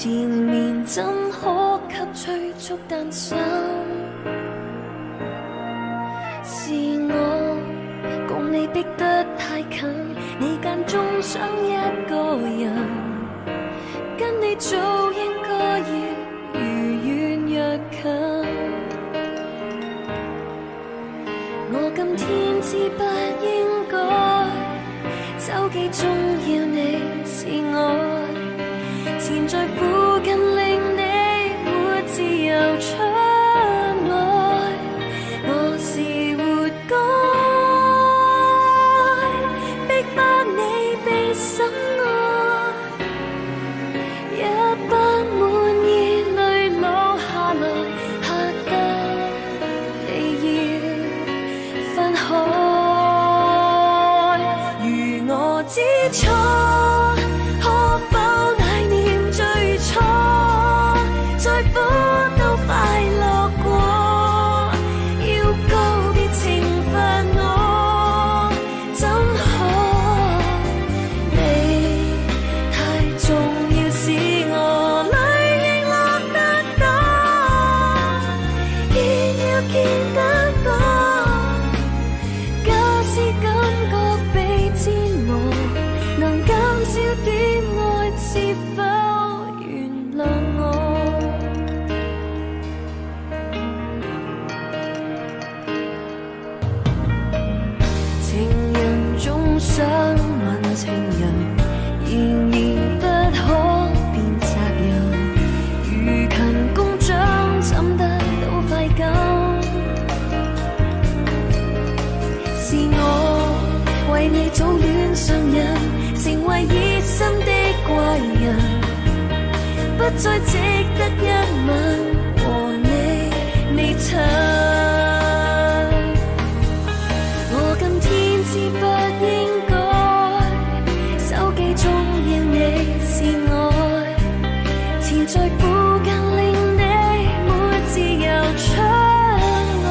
前面怎可給催促單身？是我共你逼得太近，你間中想一個人，跟你早應該要如願若近。我今天知不應該手機中要你是愛，纏在附近令你沒自由出來。我是活該逼迫你被深愛，一不滿意淚落下來，嚇得你要分開。如我知錯，可否懷念最初，再苦都快樂過，要告別懲罰我，怎可？你太重要是我淚亦落得多，見要見得多，假使感覺被折磨，能減少點愛，是否原諒我？情人總想問情人，然而不可變責任。如勤工獎怎得到快感？是我為你早戀上人，成為熱心的怪人，不再值得一吻和你未曾。我今天知不應該手機中要你是愛，纏在附近令你沒自由出來。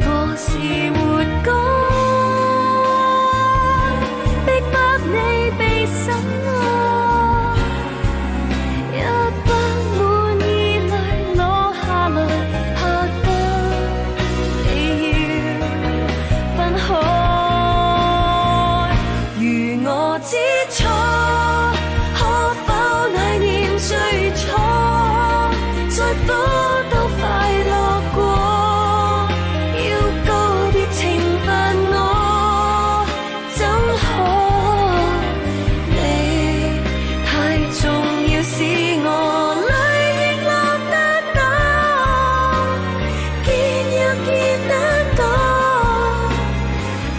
我是活該逼迫你被深愛，一不滿意淚落下來，嚇得你要分開。如我知錯，可否懷念最初，再苦都快樂過，要告別懲罰我，怎可？你太重要是我淚亦落得多，見要見得多，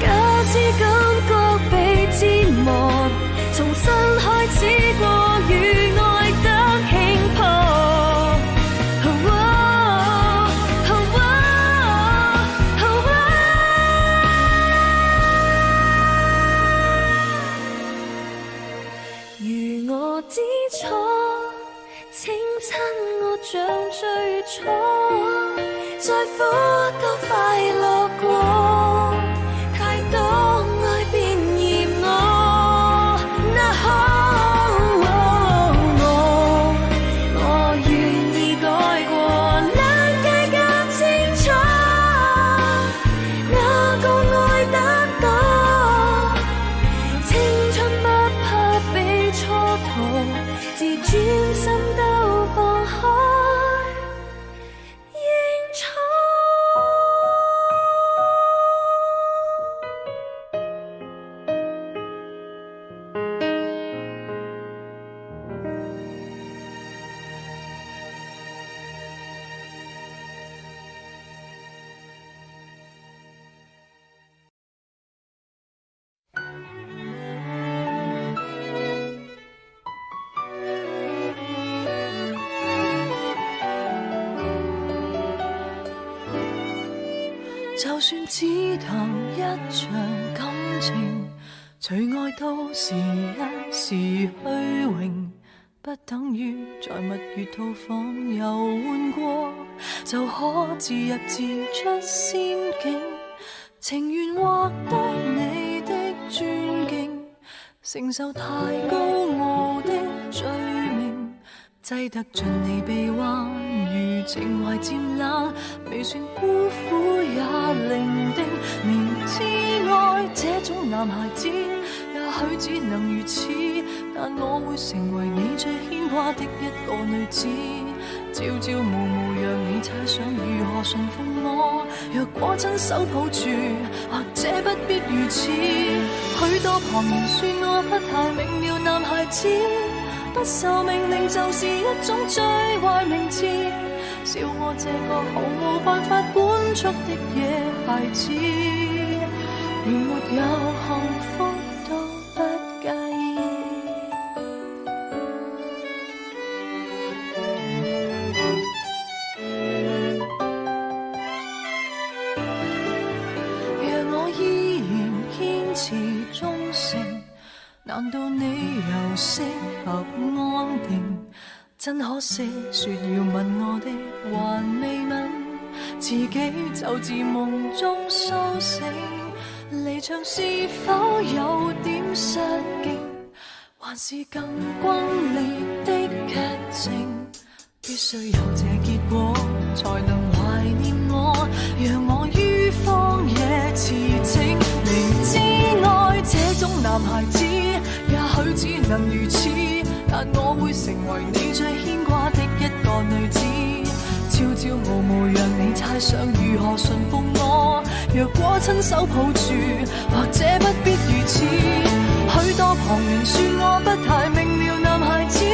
假使感覺被折磨，重新開始過，與愛得輕破。如我知錯，請親我像最初，再苦都快樂過，太多愛便嫌我，那可？我願意改過，能計較清楚，哪個愛得多？青春不怕被蹉跎，自尊心都放開，認錯。就算只談一場感情，隨愛都是一時虛榮，不等於在蜜月套房遊玩過，就可自入自出仙境。情願獲得你的尊敬，承受太高傲的罪名，擠得進你臂彎，如情懷漸冷，未算孤苦也伶仃。明知愛這種男孩子，也許只能如此，但我會成為你最牽掛的一個女子。朝朝暮暮讓你猜想如何馴服我，若果親手抱住，或者不必如此。許多旁人說我不太明了男孩子，不受命令就是一種最壞名字，笑我這個毫無辦法管束的野孩子，連沒有幸福都不介意。若我依然堅持忠誠，難道你又適合安定？真可惜，說要吻我的還未吻，自己就自夢中蘇醒。離場是否有點失敬，還是更轟烈的劇情？必須有這結果，才能懷念我，讓我於荒野馳騁。明知愛這種男孩子，也許只能如此，但我會成為你最牽掛的一個女子。朝朝暮暮讓你猜想如何馴服我，若果親手抱住，或者不必如此。許多旁人說我不太明了男孩子，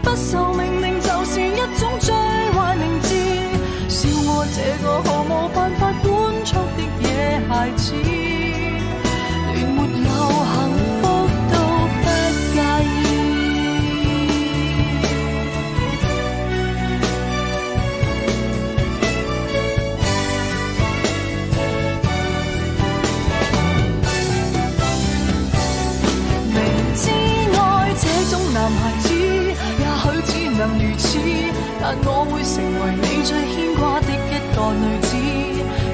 不受命令就是一種最壞名字，笑我這個毫無辦法管束的野孩子，連沒有幸福都不介意。明知愛這種男孩子，也許只能如此，但我會成為你最牽掛的一個女子。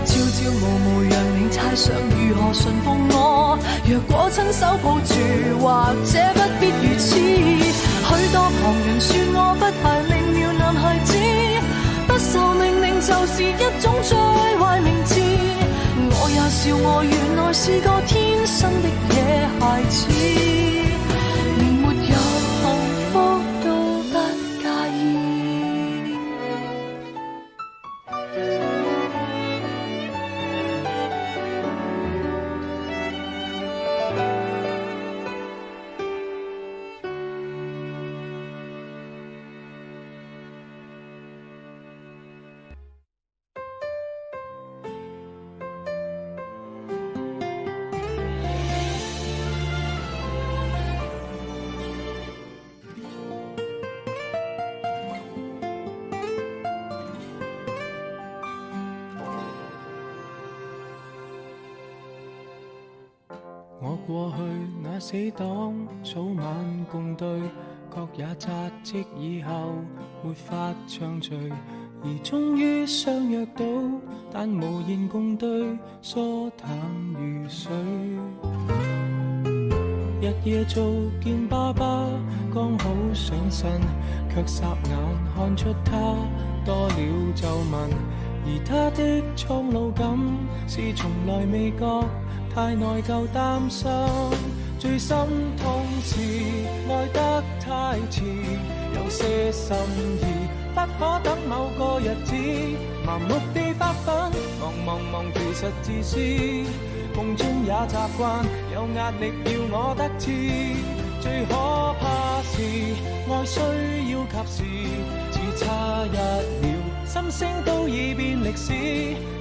朝朝暮暮讓你猜想如何馴服我，若果親手抱住，或者不必如此。許多旁人說我不太明了男孩子，不受命令就是一種最壞名字。我也笑我原來是個天生的野孩子，連沒有幸福都不介意。我過去那死黨，早晚共對，各也扎職以後沒法暢聚，而終於相約到，但無言共對，疏淡如水。日夜做見爸爸，剛好上身，卻霎眼看出他多了皺紋，而他的蒼老感是從來未覺。太內疚擔心，最心痛是愛得太遲，有些心意不可等某個日子，盲目地發奮，忙其實自私，夢中也習慣有壓力要我得志，最可怕是愛需要及時，只差一秒心聲都已變歷史，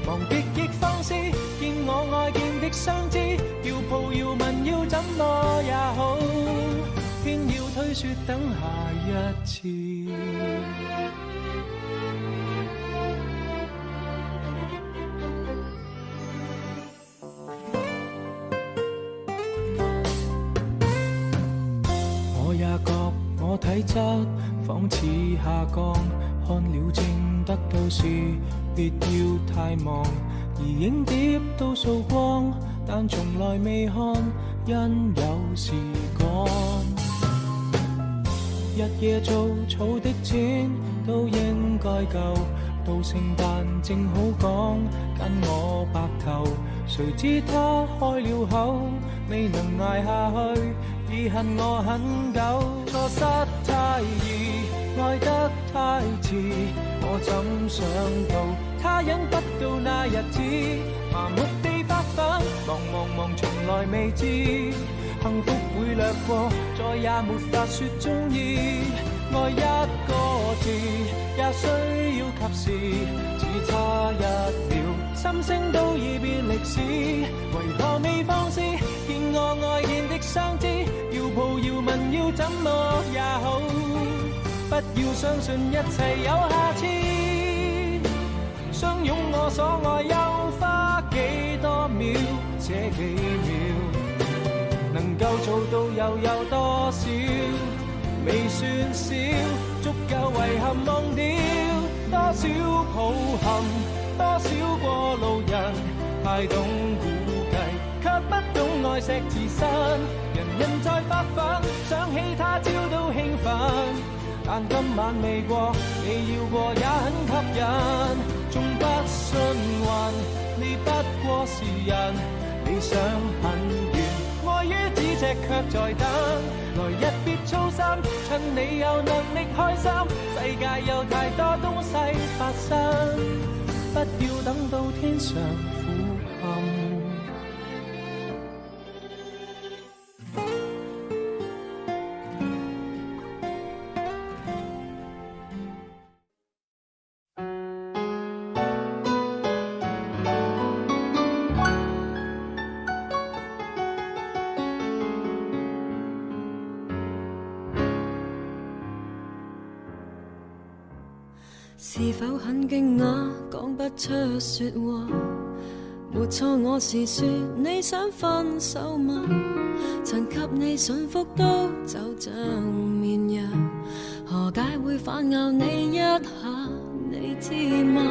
忘別亦放肆，見我愛見的相知，要抱要吻要怎麼也好，偏要推說等下一次。我也覺我體質仿似下降，看了症得到是別要太忙，而影碟都掃光，但從來未看，因有時趕。日夜做草的錢都應該夠，到聖誕正好講跟我白頭。誰知他開了口，未能捱下去，已恨我很久。錯失太易，愛得太遲，我怎想到他忍不到那日子，麻木地發奮，忙從來未知，幸福會掠過，再也沒法說中意。愛一個字也需要及時，只差一秒，心聲都已變歷史。為何未放肆？見我愛見的相知，要抱要吻要怎麼也好，不要相信一切有下次。相擁我所愛又花幾多秒？這幾秒能夠做到又有多少？未算少，足夠遺憾忘掉。多少抱憾，多少過路人，太懂估計，卻不懂愛惜自身。人在發奮，想起他朝都興奮，但今晚未過，你要過也很吸引。縱不信運，你不過是人，理想很遠，愛於咫尺卻在等。來日別操心，趁你有能力開心，世界有太多東西發生，不要等到天上苦陷。是否很驚訝，講不出說話？沒錯，我是說你想分手嗎？曾給你信福都就像綿羊，何解會反咬你一下？你知嗎？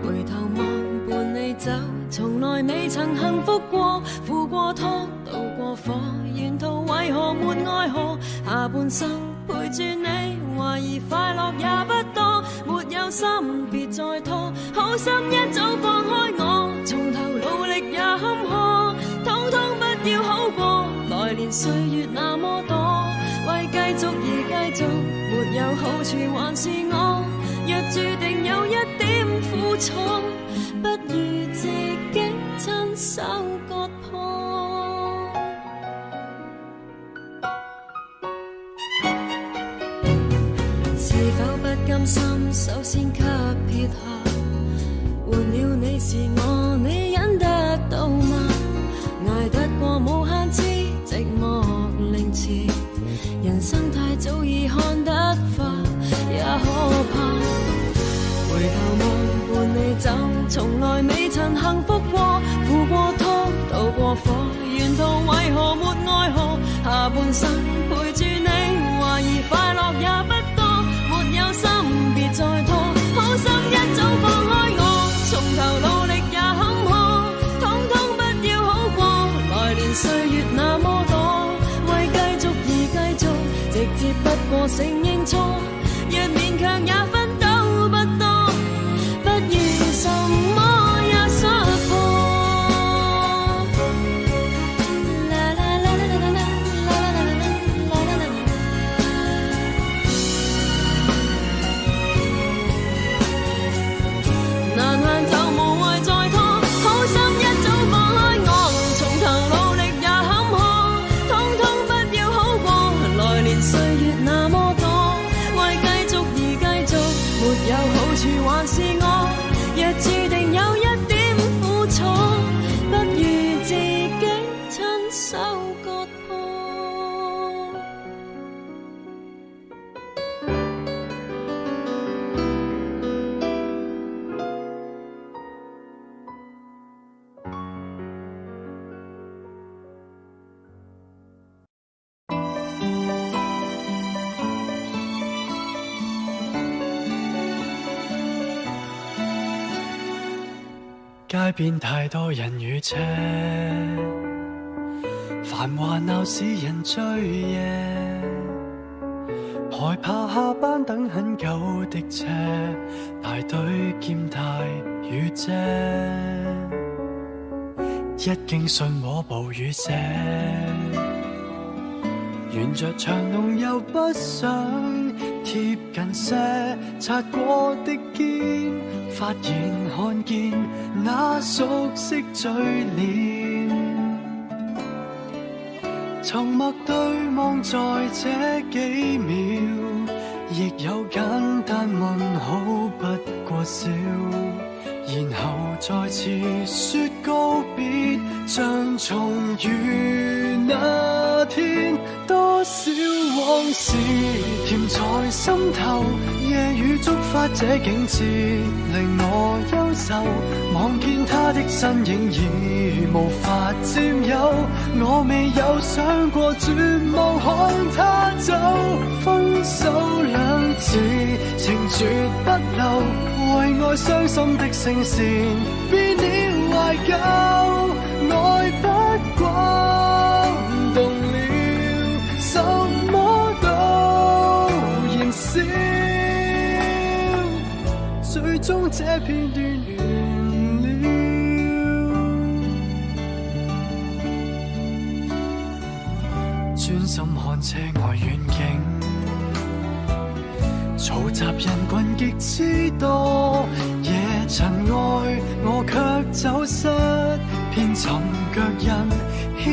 回頭望伴你走，從來未曾幸福過，付過湯，渡過火，沿途為何沒愛河？下半生陪住你，懷疑快樂也不多，沒有心別再拖，好心一早放開我，從頭努力也坎坷，統統不要好過，來年歲月那麼多，為繼續而繼續，沒有好處還是我，若注定有一點苦楚，不如自己親手割破。是否不甘心，首先給撇下，換了你是我，你忍得到嗎？捱得過無限次寂寞凌遲，人生太早已看得化，也可怕。回頭望伴你走，從來未曾幸福過，付過湯，渡過火，沿途為何沒愛河？下半生陪住你，懷疑快樂也不多，沒有心別再拖，好心一早放開我，從頭努力也坎坷，統統不要好過，來年歲月那麼多，為繼續而繼續，直接不過承認錯，若勉強也分都不多，不如什麼也摔破。難行就無謂再拖，好心一早放開我，從頭努力也坎坷，統統不要好過，來年歲月那麼多，為繼續而繼續，沒有好處還是我，若注定有一點苦楚，不如自己親手割破。街邊太多人與車，繁華鬧市人醉夜，害怕下班等很久的車，排隊兼帶雨遮，一經信和暴雨瀉，沿着長龍又不想貼近些，擦過的肩，發現看見那熟悉嘴臉，沉默對望在這幾秒，亦有簡單問好不過笑，然後再次說告別，像重遇那天。多少往事甜在心頭，夜雨觸發這景致，令我憂愁。望見他的身影已無法佔有，我未有想過絕望看他走。分手兩字情絕不留，為愛傷心的聲線變了懷舊，愛不慣動了，什麼都燃燒，最終這片段完了。專心看車外遠景，嘈雜人群極之多，夜塵埃我卻走失，遍尋腳印，牽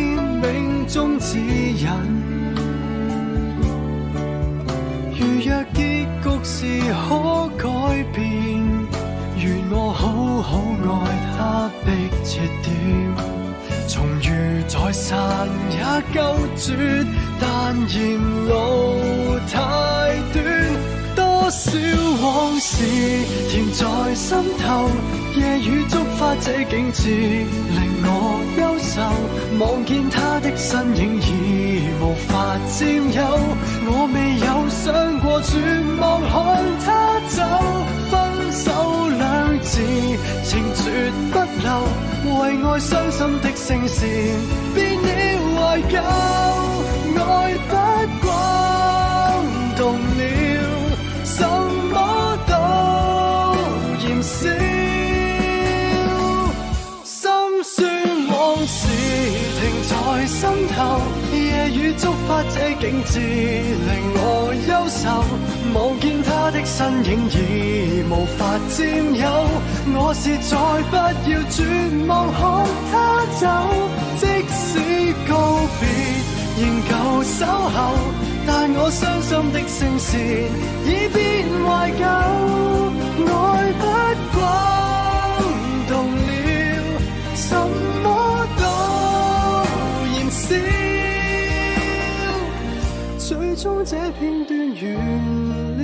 冥中指引。如若結局是可改變，願我好好愛他，逼切點，重遇再散也夠絕，但嫌路太短。多少往事甜在心頭，夜雨觸發這景致，令我憂愁。望見他的身影已無法佔有，我未有想過絕望看他走。分手兩字情絕不留，為愛傷心的聲線變了懷舊，愛不慣動了，什麼都燃燒，心酸往事停在心頭，夜雨觸發這景致，令我憂愁。望見他的身影已無法佔有，我是再不要絕望看他走。即使告別仍舊守候，但我傷心的聲線已變懷舊，愛不慣動了，什麼都燃燒，最終這片段完了。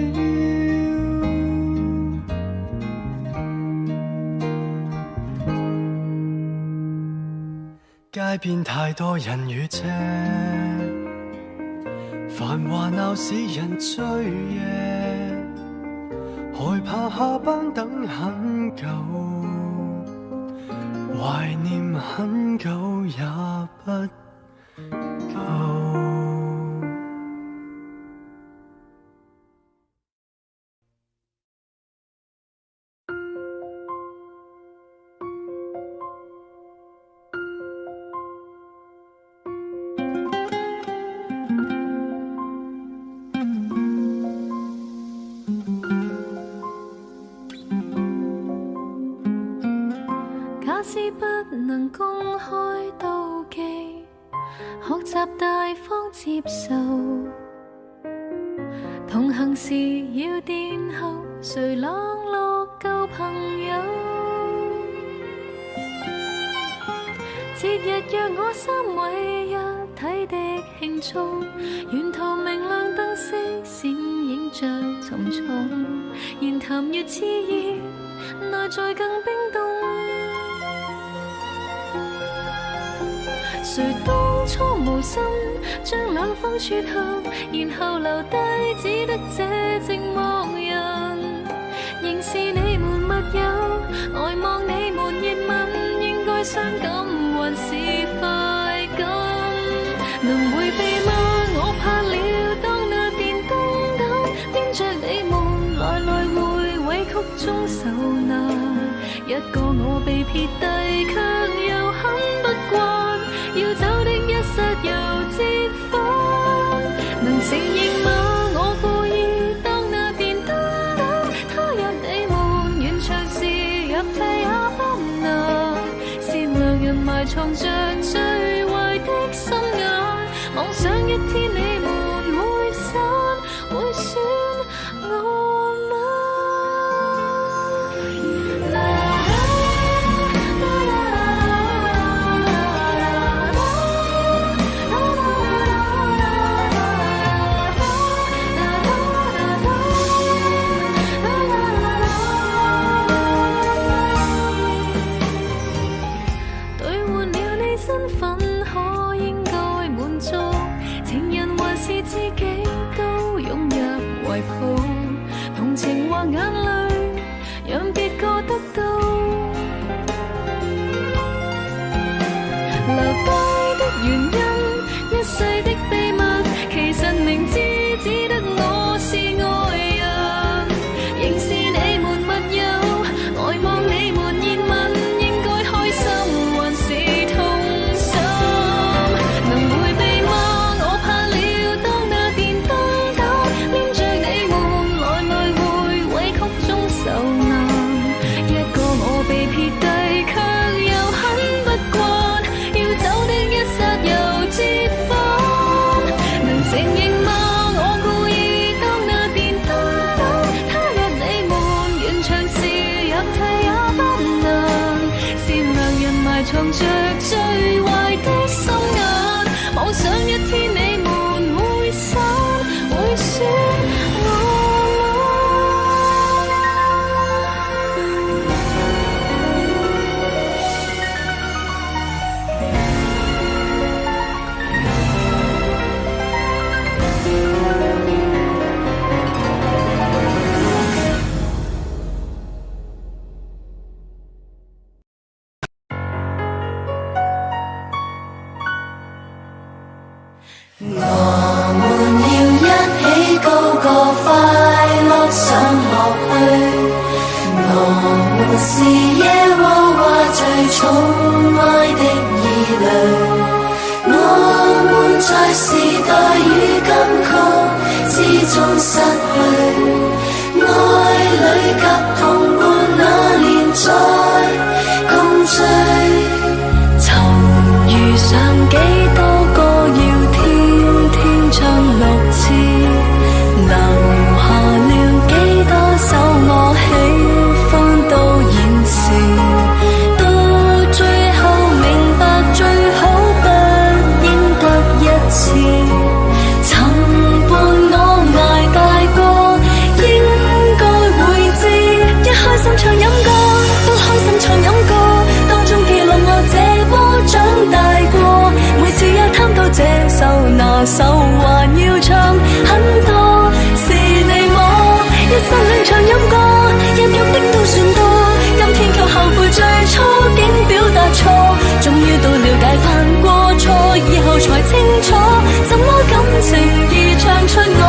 街邊太多人與車，繁華鬧使人醉夜，害怕下班等很久，懷念很久也不夠。假使不能公開妒忌，學習大方接受，同行時要殿後，誰冷落舊朋友？節日約我3位一體的慶祝，沿途明亮燈飾閃映着沉重，言談越熾熱，內在更冰凍。誰當初無心將兩方撮合，然後留低只得這寂寞人。仍是你們密友，呆望你們熱吻，應該傷感還是快感？能迴避嗎？我怕了，當那電燈膽曲中受難，一個我被撇低，卻又很不慣，要走的一剎又折返，能承認嗎？我故意當那電燈膽，他日你們完場時入替也不能，善良人埋藏着最壞的心眼，妄想一天你們會散，會選我嗎？兌換了你身份，可應該滿足，情人還是知己都湧入懷抱，同情或眼淚讓別個得到，留低的原因，一世的秘密，其實明知只得我是愛人，仍是你們密友，呆望你們熱吻，應該開心還是痛心？能迴避嗎？我怕了當那電燈膽，黏着你們來來回委曲中受難，一個我被撇低，卻又很不慣，要走的一剎又折返，能承認嗎？我故意當那電燈膽，他日你們完場時入替也不能，善良人埋藏着最壞的心眼，妄想一天你們會散，會選我嗎？我們要一起高歌快樂上學去，我們是耶和華最寵愛的兒女，我們在時代與金曲之中失去，愛侶及同伴那年在共聚，曾遇上幾多個要天天唱六次，留下了幾多首我喜歡到現時，到最後明白最好不應得一次，曾伴我捱大過應該會知，一開心唱飲歌，不開心唱飲歌，當中記錄我這麼長大過，每次也貪到這首那首還要唱很多，是你我一生兩場飲歌，一喐的都算多，今天卻後悔最初竟表達錯，終於到了解犯過錯以後才清楚，怎麼感情已唱出我。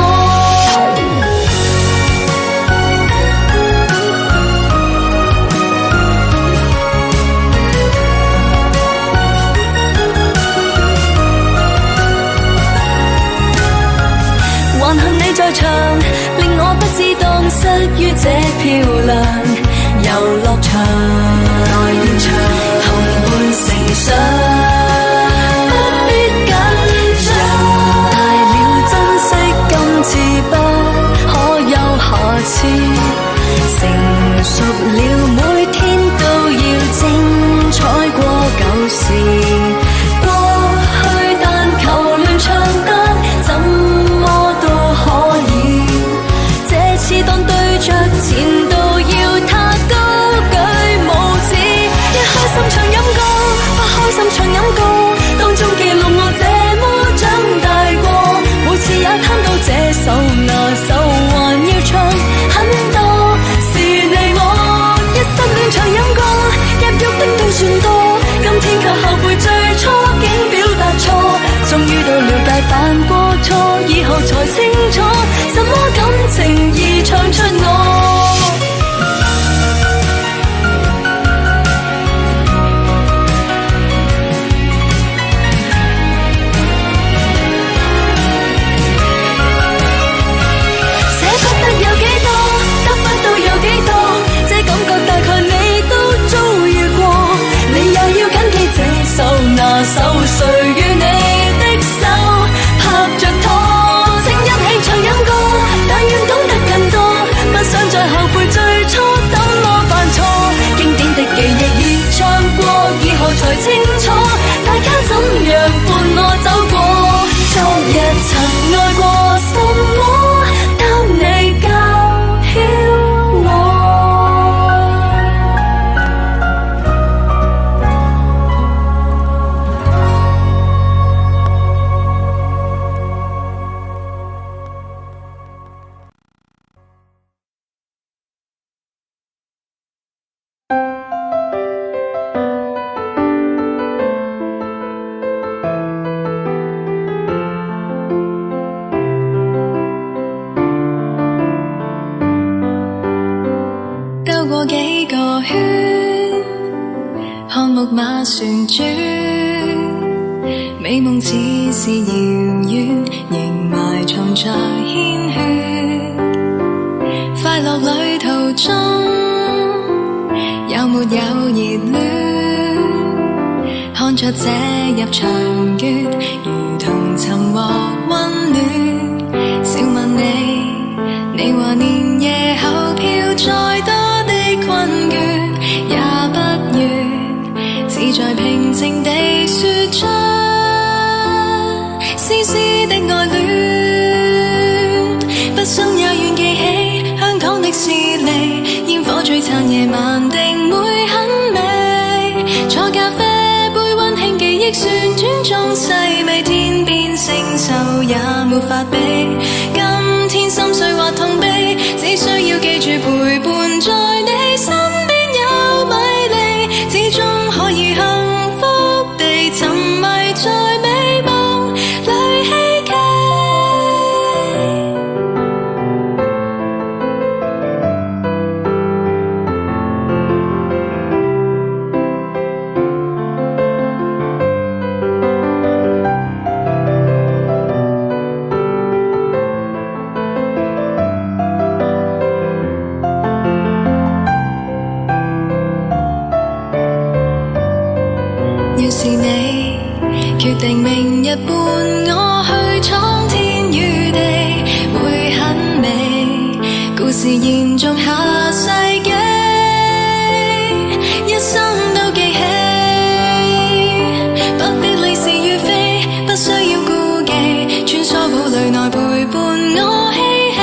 還恨你在場，令我不知當失於這漂亮遊樂場，來現場同伴成長，不必緊張，大了珍惜今次不可有下次，成熟了每天都要精彩過舊時，過去但求亂唱得怎麼都可以，這次當對着前度要他高舉拇指，一開心唱飲歌，不開心唱飲歌，當中記錄我這麼長大過，每次也貪到這首那首還要唱很多，是你我一生幾個圈，看木馬旋轉，美夢似是遙遠，仍埋藏在牽圈。快樂旅途中，有沒有熱戀？看着這入場券，如同尋獲溫暖。笑問你，你話年夜後票再多的困倦，也不願只在平靜地說出絲絲的愛戀。不信也願記起香港的士利，煙火璀璨夜晚定會很美。坐咖啡杯溫馨記憶旋轉中細味，天邊星宿也沒法比。今天心碎或痛悲，只需要記住陪伴在你身邊有米粒，始終可以幸福地沉迷在美夢裏希冀。要是你決定明日伴我去闖天與地，會很美，故事延續下世紀，一生都記起。不必理是與非，不需要顧忌，穿梭堡壘內陪伴我嬉戲。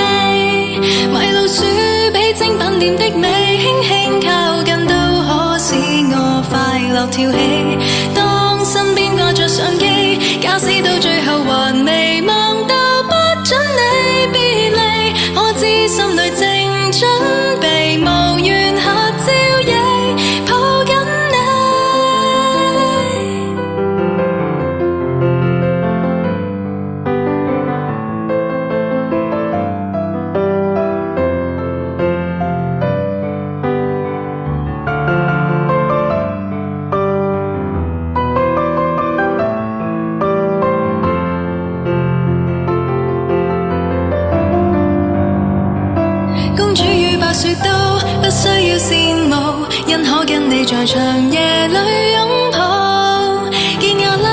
迷路鼠比精品店的美，輕輕靠近都可使我快樂跳起。當身邊掛着相機，假使到最後還未望到不准你別離，我知心裏正準備無緣合照影抱緊你。公主與白雪都不需要羨慕，因可跟你在長夜裏擁抱。見亞拉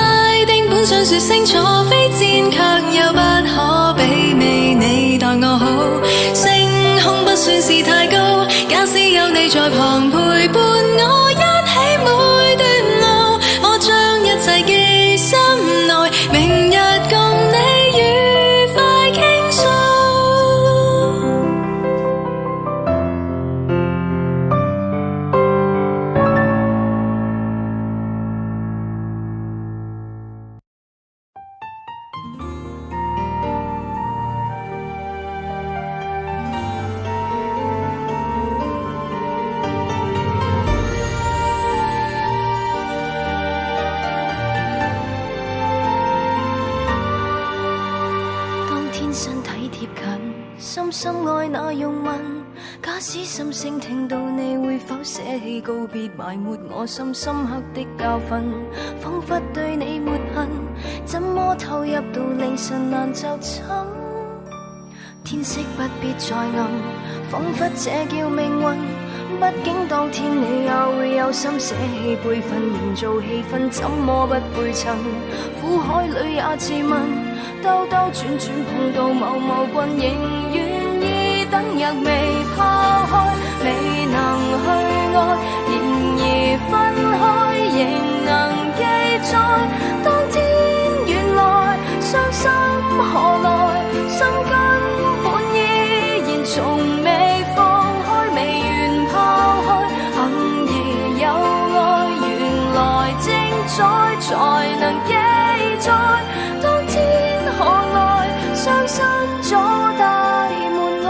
丁本想說星座飛箭，卻又不可媲美你待我好。星空不算是太高，假使有你在旁陪伴我一起每段路，我將一切記心內，明日共你愉快傾訴。當天身體貼近，深深愛那用吻，假使心聲聽到你會否捨棄告別，埋沒我心深刻的教訓，彷彿對你沒恨，怎麼投入到凌晨難就寢。天色不必再暗，彷彿這叫命運，畢竟當天你也會有心捨棄輩份，營造氣氛怎麼不配襯，苦海裏也自問，兜兜轉轉碰到某某君，仍願意等日未拋開，未能去愛，然而分開仍能記載。當天原來傷心何來，心根本依然從未放開，未願拋開，幸而有愛，原來精彩才能記載。當天何來傷心阻大門外。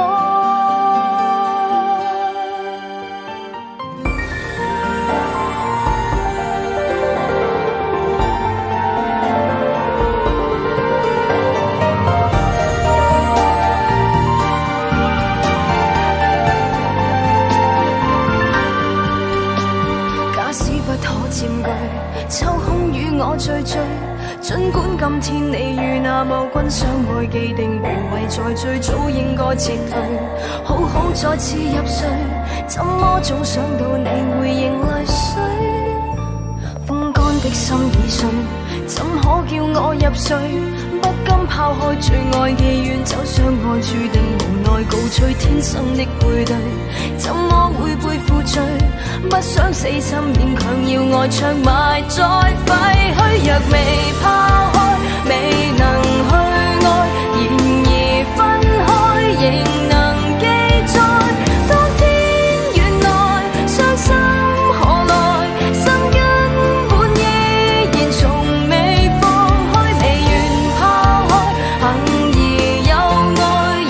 儘管今天你與那無君相愛既定互為在最早應該撤退，好好再次入睡，怎麼總想到你會迎淚水？風乾的心已碎，怎可叫我入睡？不甘拋開最愛既願走相愛注定無奈告吹天生的配對，怎麼會背負罪？不想死心勉強要愛長埋再廢墟，若未拋開未能去愛，然而分開仍能記載。當天原來傷心何來，心根本依然從未放開，未願拋開幸而有愛，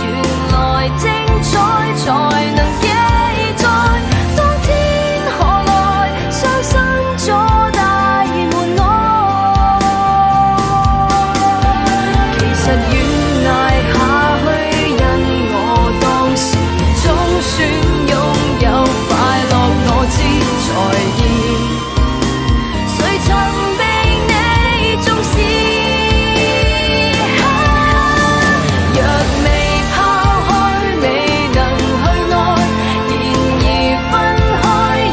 原來精彩才能記載。當天何來傷心阻大門外，其實軟賴下去，因我當時總算擁有快樂，我知在意，誰曾被你重視？若未拋開未能去愛，然而分開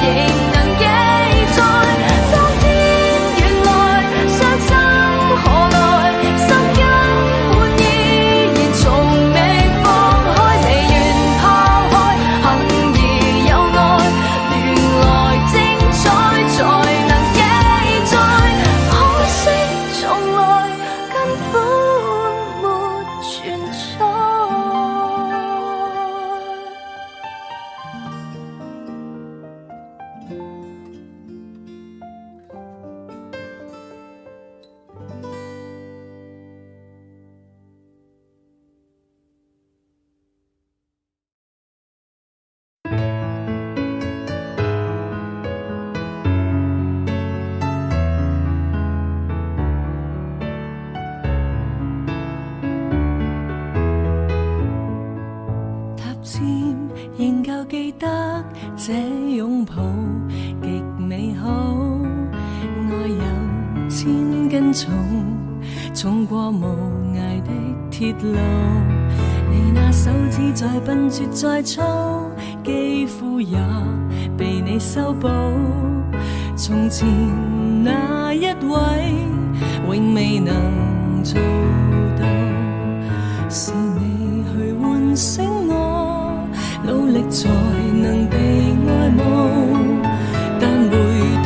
仍能記載。當天原來傷心何來，心根本依然從未放開，未願拋開幸而有愛，原來精彩才能記載。可惜從來根本沒存在。踏漸仍舊記得這擁抱極美好，愛有千斤重，衝過無涯的鐵路。你那手指再笨拙再粗，肌膚也被你修補。從前那一位永未能做到，是你去喚醒我，努力才能被愛慕，但回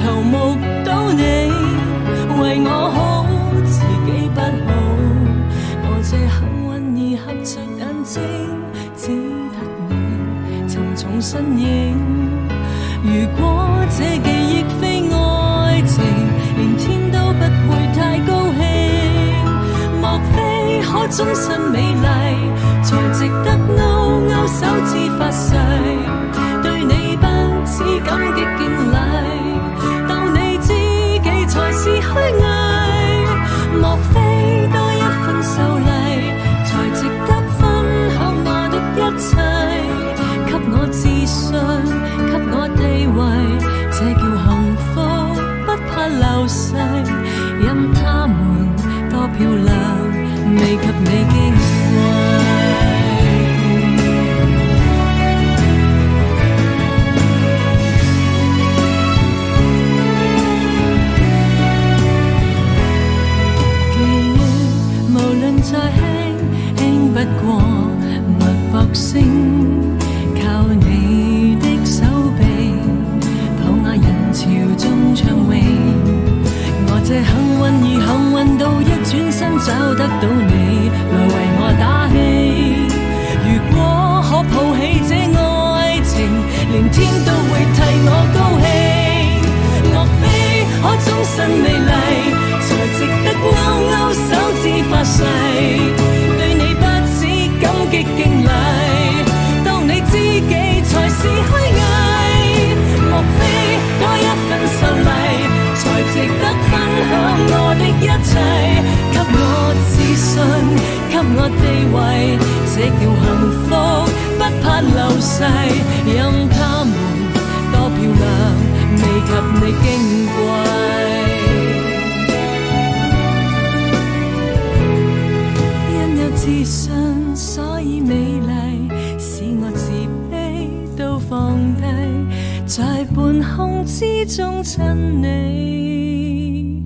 頭目睹你為我好，自己不好。我這幸運兒合着眼睛，只得你沉重身影。如果這記憶非愛情，連天都不會太高興。莫非可終身美麗，才值得勾勾手指發誓，對你不止感激敬禮，當你知己才是虛偽。莫非多一份秀麗，才值得分享我的一切，給我自信，給我地位，這叫幸福，不怕流逝。因他們多漂亮，未及你矜貴。再輕輕不過脈搏聲，靠你的手臂抱我人潮中暢泳。我這幸運兒幸運到一轉身找得到你來為我打氣。如果可抱起這愛情，連天都會替我高興。莫非可終身美麗，才值得勾勾手指發誓，對你不止感激敬禮，當你知己才是虛偽。莫非多一份秀麗，才值得分享我的一切，給我自信，給我地位，這叫幸福，不怕流逝。任他們多漂亮，未及你矜貴。在半空之中親你，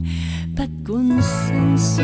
不管生死。